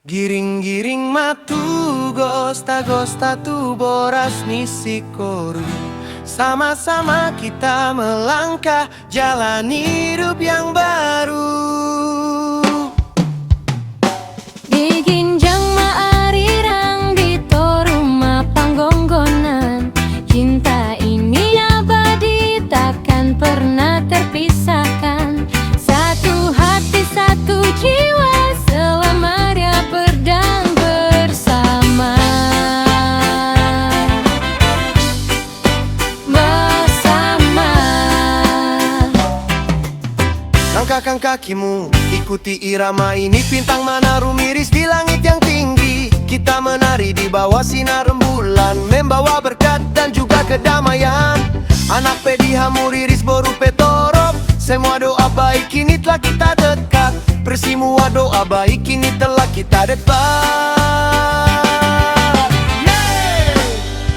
Giring-giring matu gosta-gosta tu boras nisikoru. Sama-sama kita melangkah jalan hidup yang baru. Di ginjang maarirang di toruma panggonggonan. Cinta ini abadi takkan pernah terpisahkan. Satu hati satu jiwa selamanya berdang bersama. Langkahkan kakimu, ikuti irama ini. Bintang menaruh miris di langit yang tinggi. Kita menari di bawah sinar rembulan, membawa berkat dan juga kedamaian. Anak pediha muriris boru petorok. Semua doa baik kini telah kita dekat. Persemua doa baik kini telah kita dekat.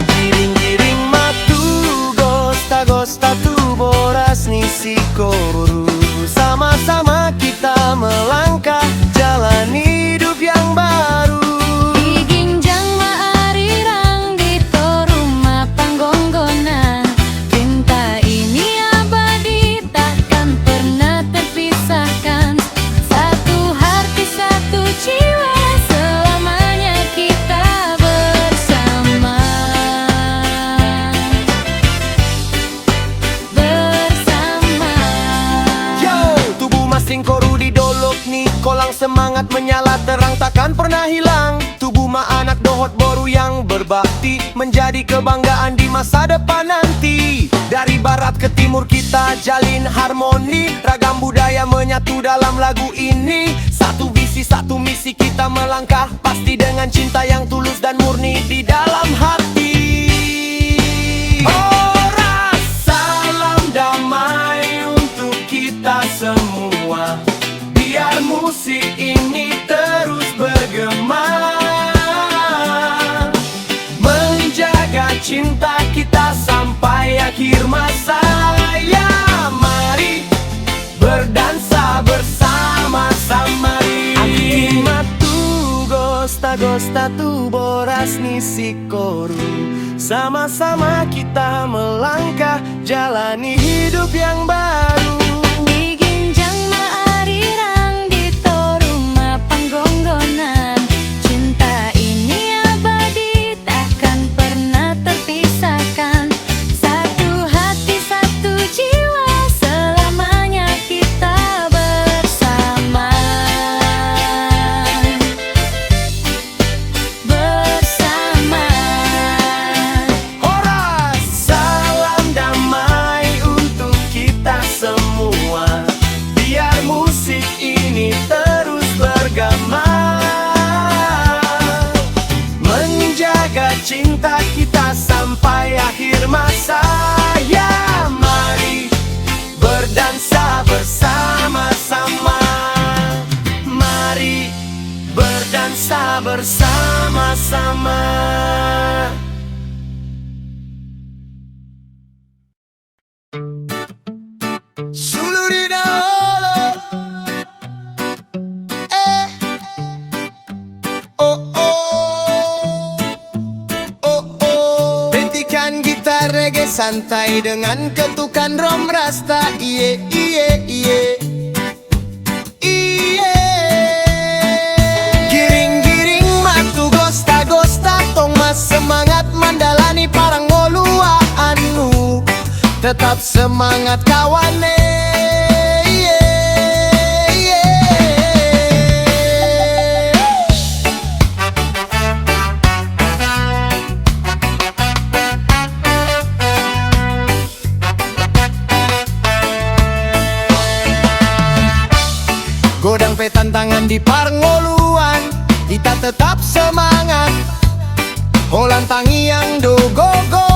Giring-giring matu gosta-gosta tu boras nisikoru. Sama-sama kita melangkah jalan hidup yang baru. Di ginjang maarirang di toruma panggonggonan. Cinta ini abadi takkan pernah terpisahkan. Satu hati satu jiwa selamanya kita bersama. Singkoru di dolok nih, kolang semangat menyala terang takkan pernah hilang. Tubuh ma anak dohot boru yang berbakti, menjadi kebanggaan di masa depan nanti. Dari barat ke timur kita jalin harmoni, ragam budaya menyatu dalam lagu ini. Satu visi satu misi kita melangkah, pasti dengan cinta yang tulus dan murni di dalam hati. Ora salam damai untuk kita semua. Biar musik ini terus bergema, menjaga cinta kita sampai akhir masa. Ya mari berdansa bersama-sama. Aki matu gosta-gosta tu boras nisikoru. Sama-sama kita melangkah jalani hidup yang baru. Di ginjang maarirang di toruma panggonggonan. Cinta ini abadi takkan pernah terpisahkan. Satu hati satu jiwa selamanya kita bersama. Bersama. Ora salam damai untuk kita semua. Biar musik ini terus bergema, menjaga cinta kita sampai akhir masa. Ya mari berdansa bersama-sama. Mari berdansa bersama-sama. Suluridolo, oh oh, oh oh. Bentikan gitar reggae santai dengan ketukan rom rasta. Iye iye iye iye. Giring-giring matu gosta-gosta, tong mas semangat mandalani parang ngolua anu. Tetap semangat kawane. Godang pe tantangan di parngoluan, kita tetap semangat. Holan tangi yang do go go.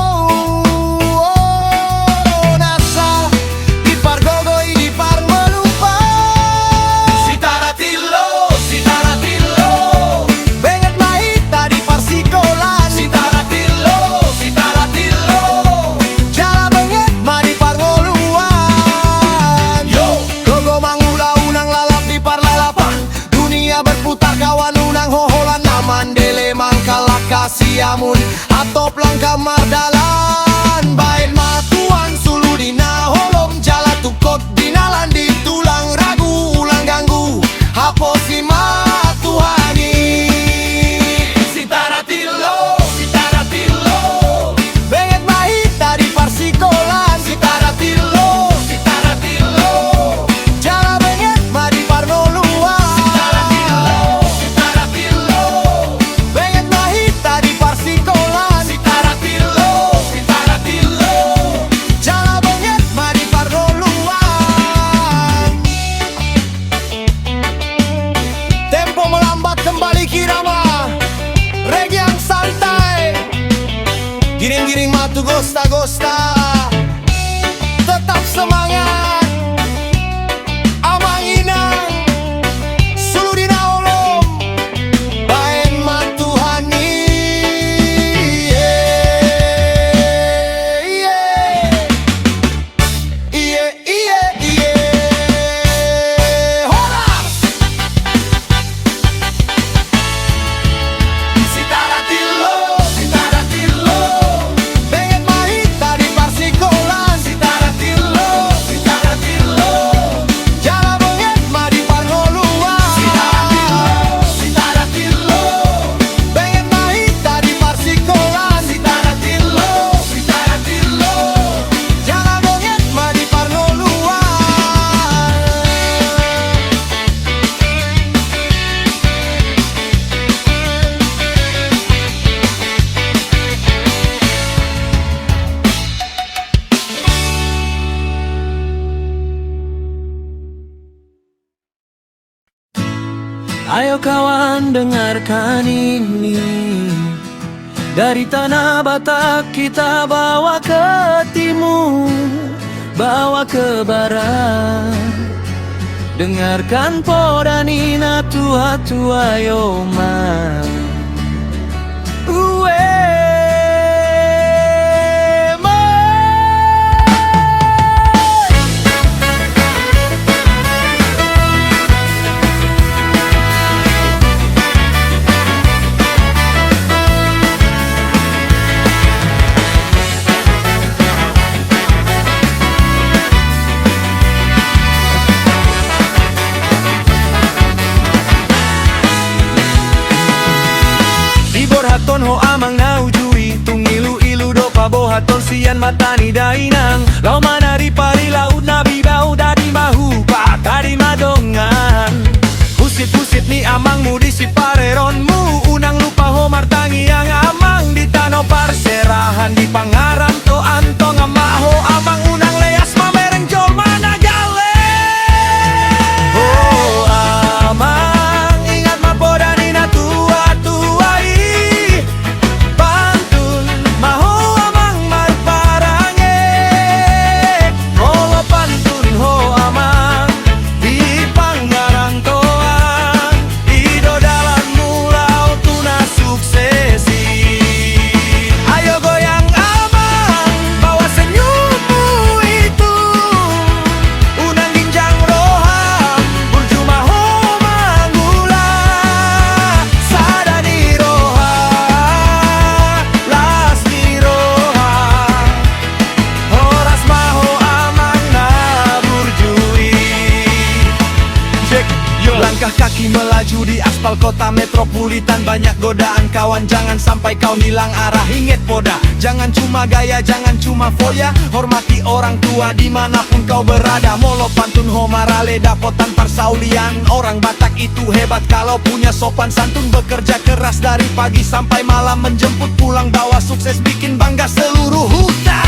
Berputar kawan unang ho siamun atop lang kamar dalan bain matuan sulu dina holom jala tukot dinalan di tulang ragu ulang ganggu hapo si matuhani Sitaratilo benget mahita di parsikolan Sitaratilo jala benget ma di parnoluan Sitaratilo benget mahita di parsikolan Sitaratilo jala benget ma di parnoluan tempo melambat kembali kirama reggae yang santai giring-giring matu gosta-gosta tetap semangat amang inang sulu dina olom baen matuhani Horas Sitaratilo benget mahita di parsikolan Sitaratilo jala benget ma di parnoluan Sitaratilo benget mahita di parsikolan Sitaratilo jala benget ma di parnoluan Ayo kawan dengarkan ini. Dari tanah Batak kita bawa ke timur, bawa ke barat. Dengarkan podanina tua-tua yoman. Haton ho amang naujui tung ilu-ilu do pabohaton sian matani dainang lau manari pari laut nabi bau dadi mahu tadi madongan pusit-pusit ni amangmu di si pareronmu unang lupa ho martangi yang amang di tano parserahan di pangaran to antong amah ho amang unang leas mamereng jol mana gale oh amang ingat mapodanina tua-tua langkah kaki melaju di aspal kota metropolitan. Banyak godaan kawan, jangan sampai kau hilang arah. Inget poda, jangan cuma gaya, jangan cuma foya. Hormati orang tua dimanapun kau berada. Molo pantun homarale dapotan persaulian. Orang Batak itu hebat kalau punya sopan santun. Bekerja keras dari pagi sampai malam, menjemput pulang bawa sukses, bikin bangga seluruh hutan.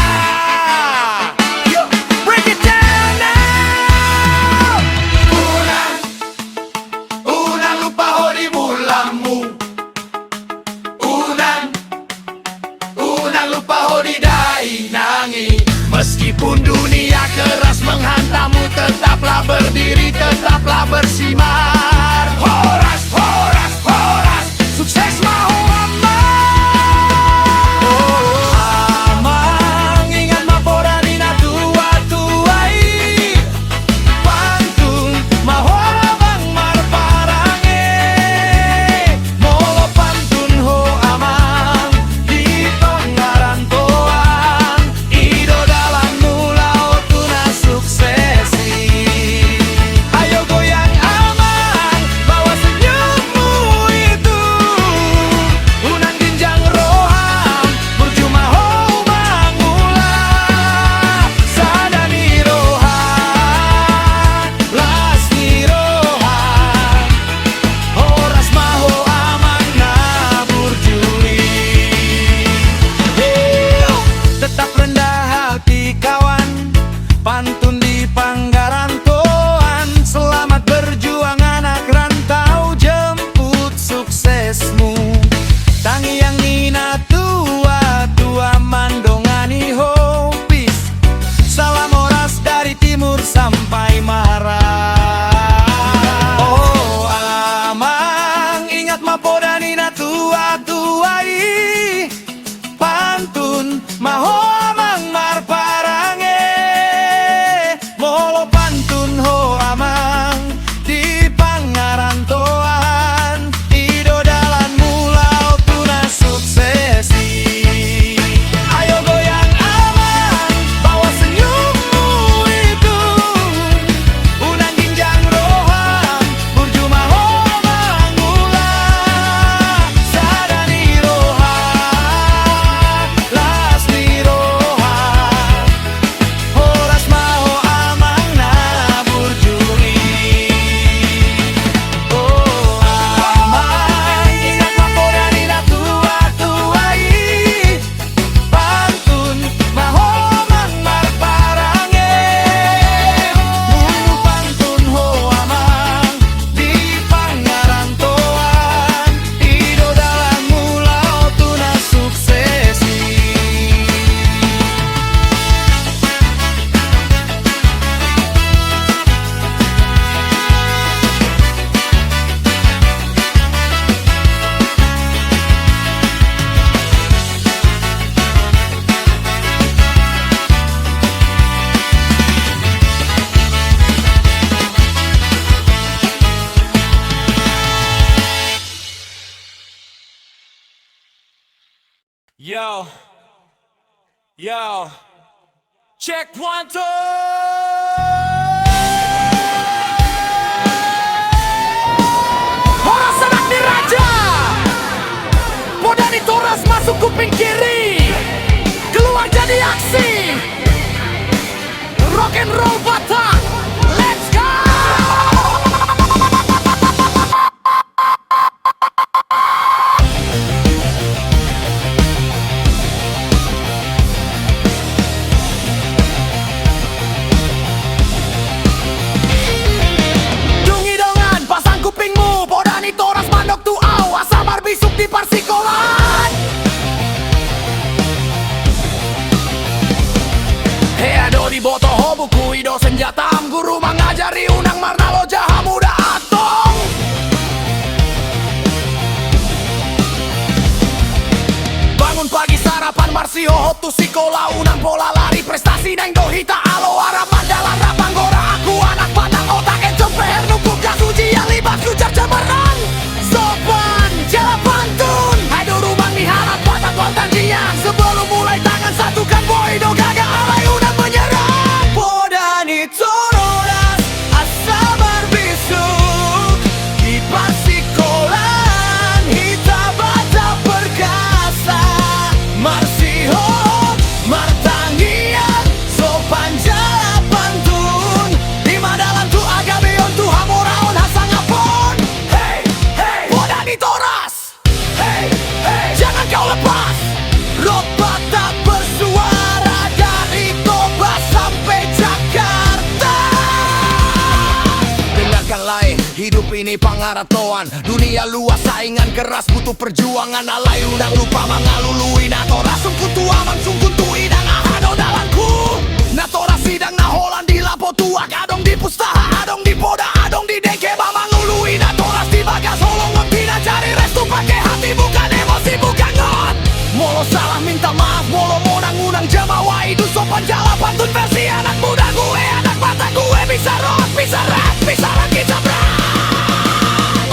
Yo, break it down now. Unan lupa hori mulamu. Unan lupa hori dai nangi. Meskipun dunia keras menghantammu, tetaplah berdiri, tetaplah bersinar. Horas, horas, horas, sukses mau amang. Oh, amang ingat maporanina tua-tuai. Pantun mahora bang marparange. Molo pantun ho amang. mapodani na tua-tuai pantun maho amang marparange molo pantun ho amang di pangarantoan ido dalan mulau tuna suksesi ayo goyang amang bawa senyummu itu unang ginjang roham burjuma ho mangula sadani roha lasni roha horas maho amang na burjuri oh amang ingat mapodani na tua-tuai pantun maho amang marparange mulu pantun ho amang di pangarantoan ido dalam mulau tuna suksesi. Yo, yo, check 1, 2. Horas anak diraja, podani toras masuk kuping kiri, keluar jadi aksi, rock and roll Batak, let's go. Dungi dongan pasang kupingmu podani toras mandok tuau asal barbisuk di parsikolan Heado di boto hobuku ido senjatam guru mengajari unang marnalo jaha muda atong bangun pagi sarapan marsio hotu sikola unang pola lari prestasi neng dohita alo arap mandalan rapang gora aku anak patang otak encok peher nukuk gas ujian libas kucar cemerlang sopan jala pantun aduh rumah miharat patat wantan jian sebelum mulai tangan satukan boy do gaga alay unang menyerang podani tororas asal berbisuk di pasikolan hita baca perkasa marsiho martangian sopan jala pantun di madalan tu agabeon tu hamoraon hasang apon hey hey podani toras hey hey jangan kau lepas rock Batak bersuara dari Toba sampai Jakarta dengarkan lain hidup ini pangaratoan dunia luas saingan keras butuh perjuangan alay unang lupa mangalului natora sungku tua man sungku tui dan ahado dalanku natora sidang naholan di lapo tua adong di pustaha adong di poda adong di dengke mangului natora di bagas holong tidak cari restu pakai hati bukan emosi bukan ngot molo salah minta maaf molo monang unang jamawa itu sopan jala pantun versi anak muda gue anak mata gue bisa rock bisa rap bisa rakit sabrak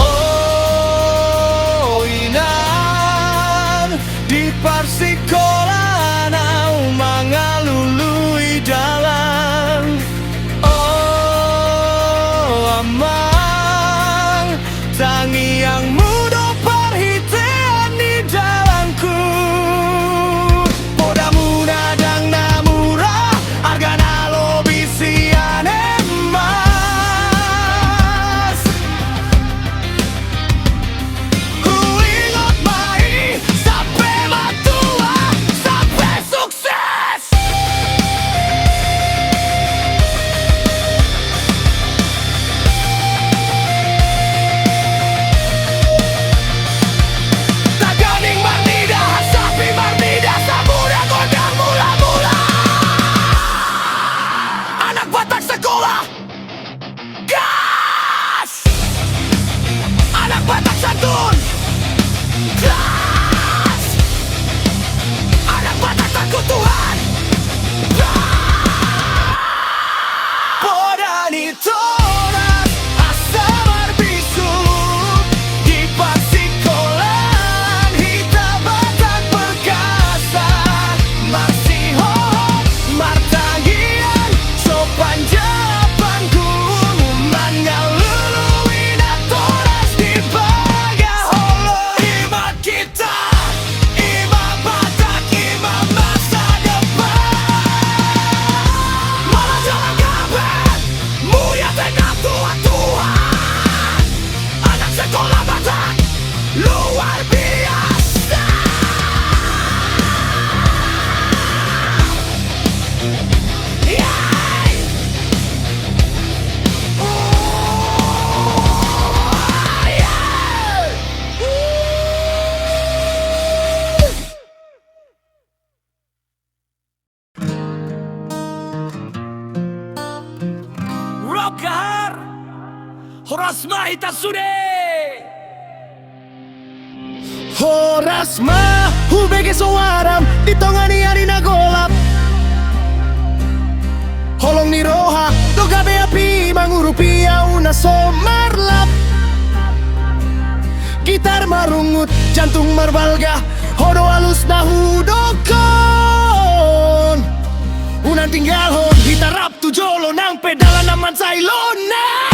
oh inan di parsikolan au mangalului jalan oh amang tangi yang muda perhitian di jalanku poda muda dang namura argana lo bisian emang Horas mahita sude. Horas mah hubege soaram ditongani ari nagolap. Holong ni roha dogabe api mangurupia una somarlap. Gitar marungut jantung marbalga hodo alus na hudokon. Unan tinggal hon gitarap tu jolo nang pedalan naman sa ilona.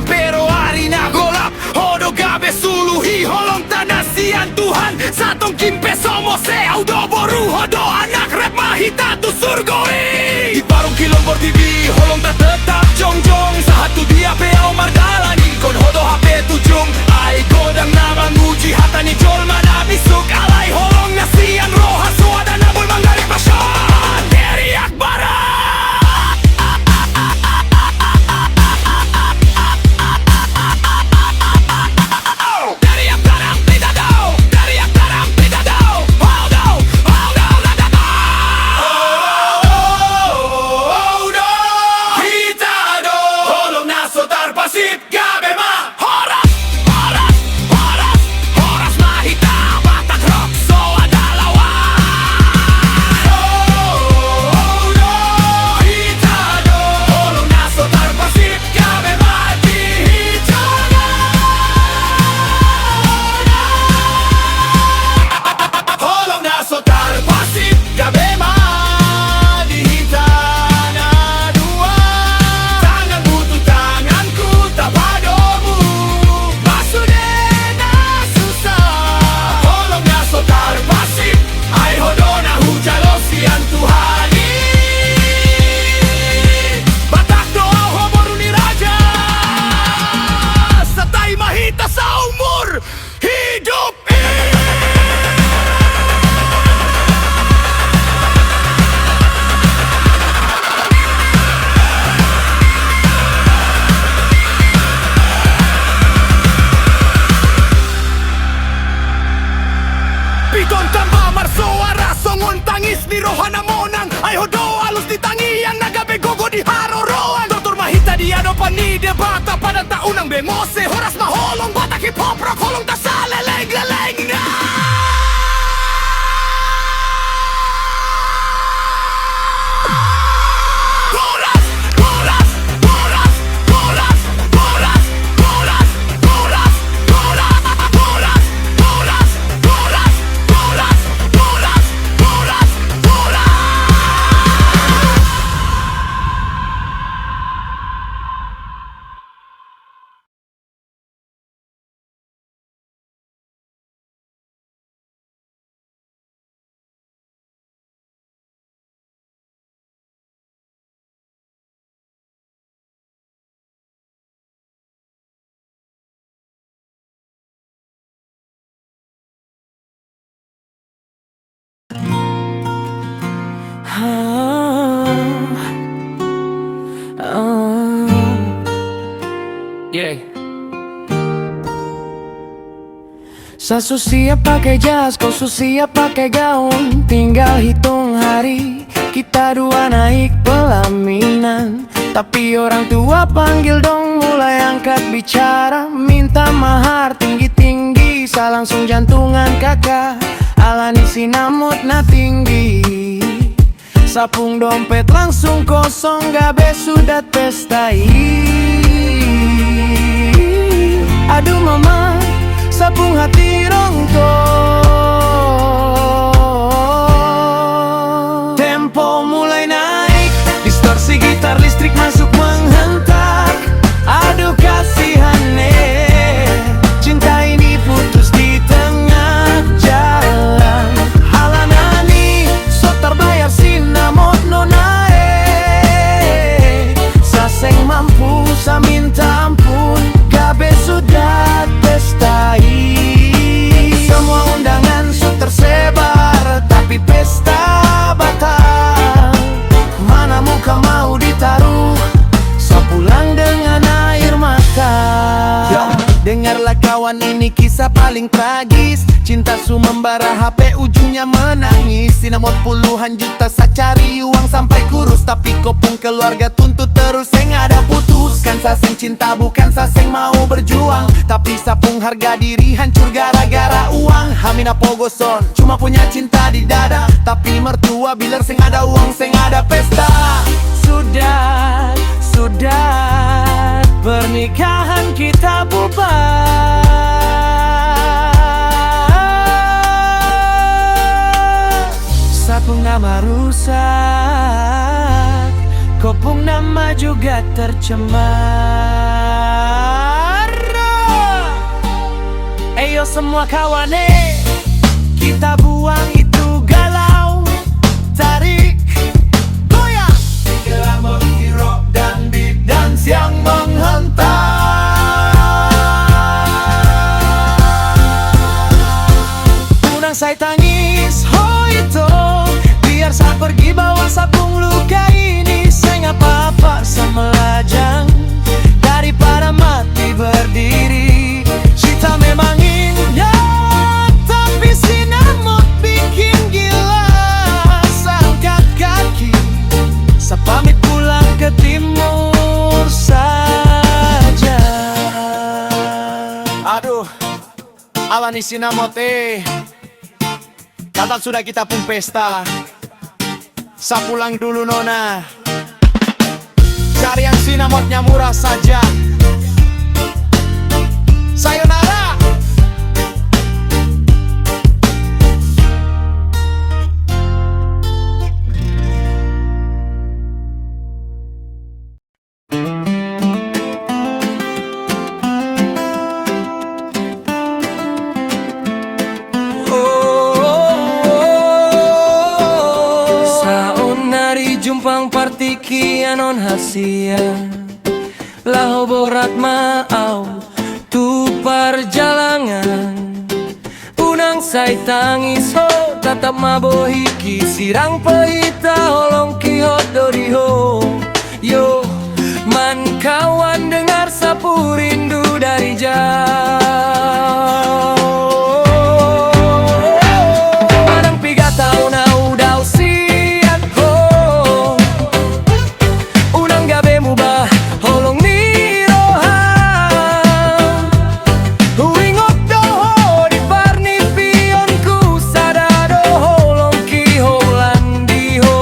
Pero hari na golap hodo gabe suluhi holong tanasian Tuhan satong kimpe somo se audo boru hodo anak rap mahita tu surgoi di parung kilombor TV holong tak tetap jongjong sahatu dia peau mardalani kon hodo HP tujung ai godang nama nguji hatani jol mana bisuk alai holong nasian roha suada nabul mangari pasyon dari akbara. Piton tamba marsoara songon tangis ni rohana monang ay hodo alus di tangian nagabe gogo di haroroan Doktor mahita di ano pa ni debata pada taunang bemose horas maholong batak hip hop rock holong ta saleleng-leleng na Yeah. Sasu siap pakai jas, kau siap pakai gaun. Tinggal hitung hari, kita dua naik pelaminan. Tapi orang tua panggil dong, mulai angkat bicara. Minta mahar tinggi-tinggi, sa langsung jantungan kakak. Alani sinamot na tinggi. Sapung dompet langsung kosong, gabe sudah pestai. Aduh mama, sapung hati rongko. Tempo mulai naik, distorsi gitar listrik masuk menghentak. Aduh kasihane, cinta ini putus di tengah jalan. Halanani, so terbayar sinamot nonae. Saseng mampu, sa minta ampun, gabe sudah pestai. Semua undangan su tersebar, tapi pesta batal. Mana muka mau ditaruh, sa pulang dengan air mata. Dengarlah kawan, ini kisah paling tragis. Cinta su membara, HP ujungnya menangis. Sinamot puluhan juta, sa cari uang sampai kurus. Tapi kopung keluarga tuntut terus, seng ada putus. Kan saseng cinta, bukan saseng mau berjuang. Tapi sapung harga diri hancur gara-gara uang. Hamina pogoson, cuma punya cinta di dada. Tapi mertua bilang seng ada uang, seng ada pesta. Sudah, pernikahan kita bubar. Sapung nama rusak, kopung nama juga tercemar. Eyo semua kawane, kita buang itu galau. Tarik, goyang, diglamor di rock dan beat dance yang menghentak. Unang saya tangis, oh itu, biar saya pergi bawa sapung luka ini. Saya apa-apa sama lajang, daripada mati berdiri. Cinta memang indah, tapi sinamot bikin gila. Angkat kaki, sa pamit pulang ke timur saja. Aduh, alani sinamot kata sudah kita pun pesta. Sa pulang dulu nona, cari yang sinamotnya murah saja. Sayonara. Jumpang partiki anon hasia laho borat maau tu perjalanan. Unang say tangis ho tatap mabohiki sirang pahita holong kihot doriho. Yo man kawan dengar sapu rindu dari jauh. Padang piga tahun udah usian ho. Unang gabe mubah holong ni rohan. Uingot doho di parni pionku sadado holong ki holandi ho.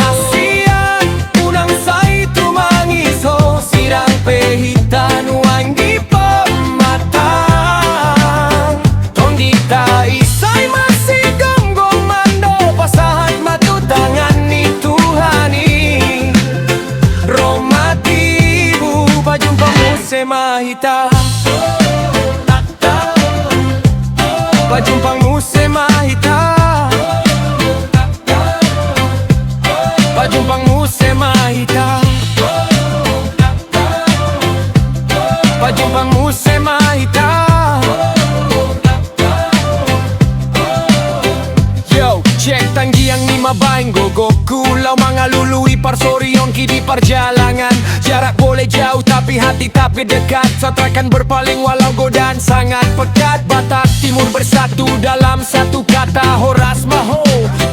Asian unang say tumangis ho sirang pehitan uang di pematang. Tondita isay masih gonggong mando pasahan matutangan ni Tuhani. Romatibu pajumpa mo se mahita. Pajumpang mo se mahita. Pajumpang mo se mahita. Pajumpang mo se mahita. Yo, check tanggi Siang ni mabaing gogoku Lau mga lului parsorion kini perjalanan Jarak boleh jauh tapi hati tapi dekat Satrakan berpaling walau godaan sangat pekat Batak Timur bersatu dalam satu kata Horas maho,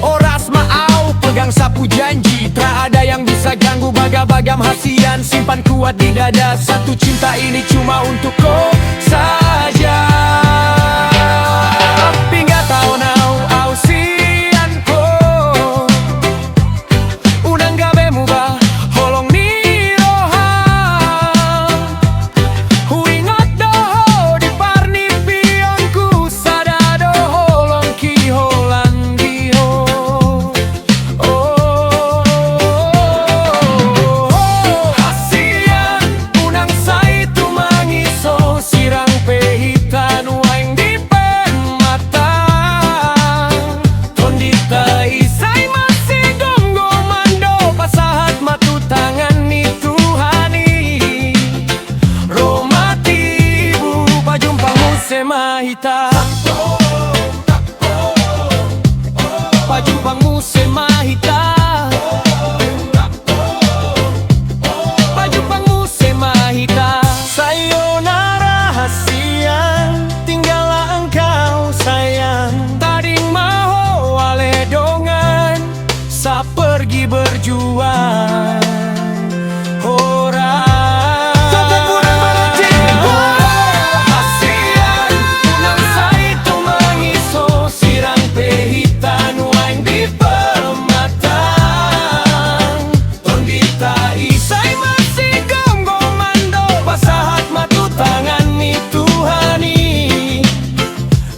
oras maau Pegang sapu janji Tak ada yang bisa ganggu bagam-bagam hasian Simpan kuat di dada Satu cinta ini cuma untuk kau saja Hingga tahun au sian ko Unang gabi mo ba holong ni rohan Huingot doho di parnipion ku Sada doholong ki holandiho Hasian unang say tumangiso Sirang pehitan waing di permata Tondita isay masih gonggomando Pasahat matutangan ni Tuhani Romatibu pajumpamu semahita Pajumpamu semahita Pajumpamu semahita Sayonara hasian Tinggallah engkau sayang Tading maho wale dongan Sa pergi berjuang Ora Hasian unang say tumangiso Sirang pehitan waing di permatang Tondita isay masih gonggomando Pasahat matutangan ni Tuhani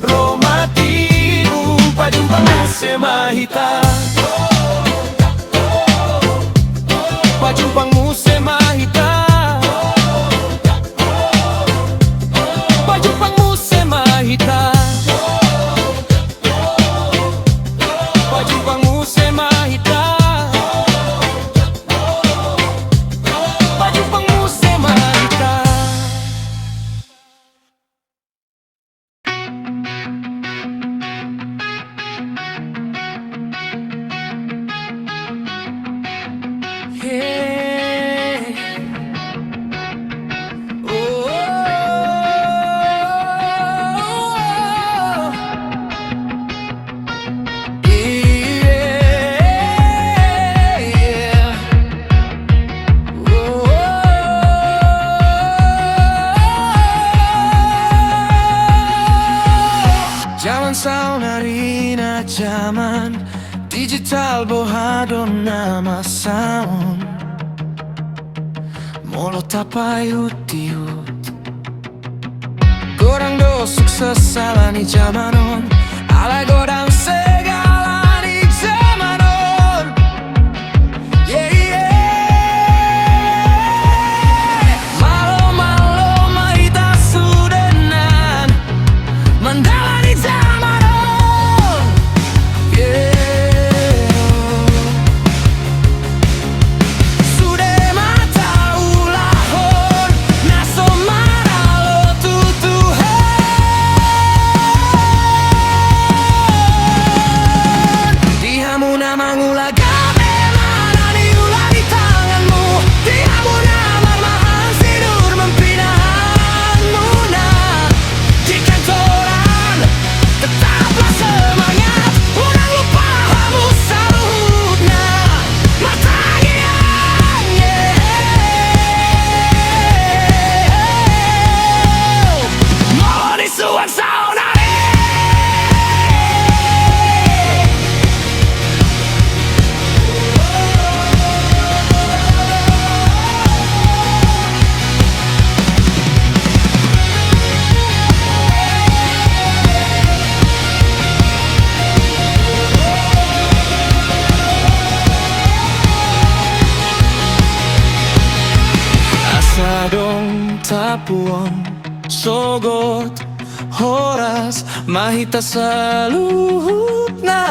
Romatibu pajumpamu semahita Pajumpamu semahita Pajumpamu semahita Pajumpamu semahita Pajumpamu semahita Yeah. Oh. Yeah. Oh. Zaman saunarina zaman digital bohado nama sound Molo tapai utiut Gorang do sukses salani zamanon Ala godang segala di zamanon Yeah yeah Malo-malo mahita sudenan Mandala di zamanon Yeah Sadong tapuan sogot horas mahita sa luhut na